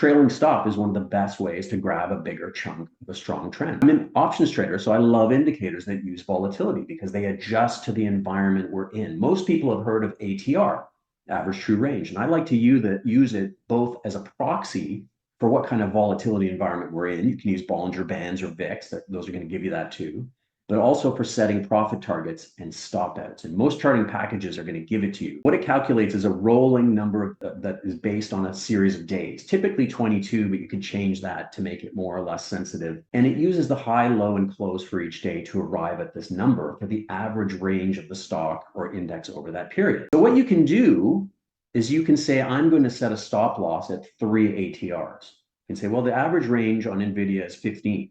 trailing stop is one of the best ways to grab a bigger chunk of a strong trend. I'm an options trader, so I love indicators that use volatility because they adjust to the environment we're in. Most people have heard of ATR, average true range, and I like to use it both as a proxy for what kind of volatility environment we're in. You can use Bollinger Bands or VIX, those are going to give you that too, but also for setting profit targets and stop outs. And most charting packages are going to give it to you. What it calculates is a rolling number that is based on a series of days, typically 22, but you can change that to make it more or less sensitive. And it uses the high, low, and close for each day to arrive at this number for the average range of the stock or index over that period. So what you can do is you can say, I'm going to set a stop loss at 3 ATRs. You can say, well, the average range on NVIDIA is 15.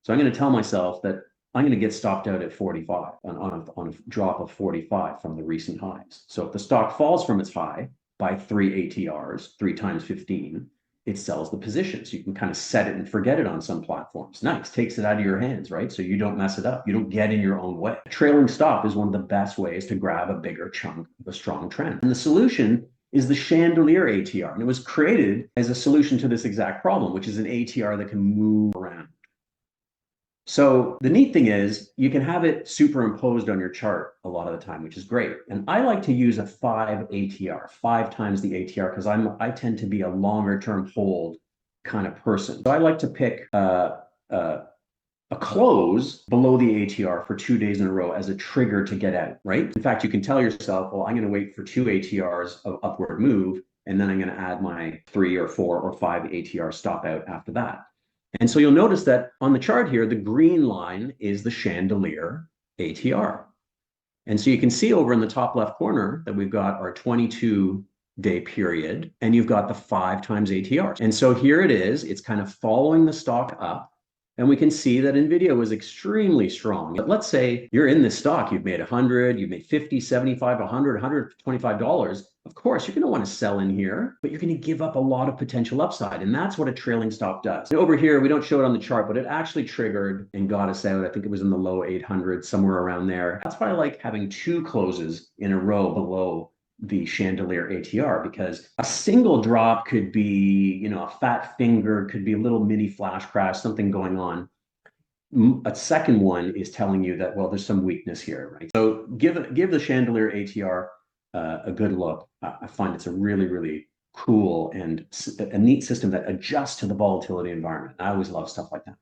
So I'm going to tell myself that I'm going to get stopped out at 45 on a drop of 45 from the recent highs. So if the stock falls from its high by 3 ATRs, 3 times 15, it sells the position. So you can kind of set it and forget it on some platforms. Nice, takes it out of your hands, right? So you don't mess it up. You don't get in your own way. A trailing stop is one of the best ways to grab a bigger chunk of a strong trend. And the solution is the Chandelier ATR. And it was created as a solution to this exact problem, which is an ATR that can move around. So the neat thing is you can have it superimposed on your chart a lot of the time, which is great. And I like to use a 5 ATR, 5 times the ATR, because I tend to be a longer term hold kind of person. So I like to pick a close below the ATR for 2 days in a row as a trigger to get out, right? In fact, you can tell yourself, well, I'm going to wait for 2 ATRs of upward move, and then I'm going to add my 3 or 4 or 5 ATR stop out after that. And so you'll notice that on the chart here, the green line is the Chandelier ATR. And so you can see over in the top left corner that we've got our 22-day period, and you've got the 5 times ATR. And so here it is. It's kind of following the stock up. And we can see that NVIDIA was extremely strong. But let's say you're in this stock, you've made 100, you've made 50, 75, 100, $125. Of course, you're going to want to sell in here, but you're going to give up a lot of potential upside. And that's what a trailing stop does. And over here, we don't show it on the chart, but it actually triggered and got us out. I think it was in the low 800s, somewhere around there. That's why I like having 2 closes in a row below the Chandelier ATR, because a single drop could be, a fat finger, could be a little mini flash crash, something going on. A second one is telling you that, well, there's some weakness here, right? So give the Chandelier ATR a good look. I find it's a really, really cool and a neat system that adjusts to the volatility environment. I always love stuff like that.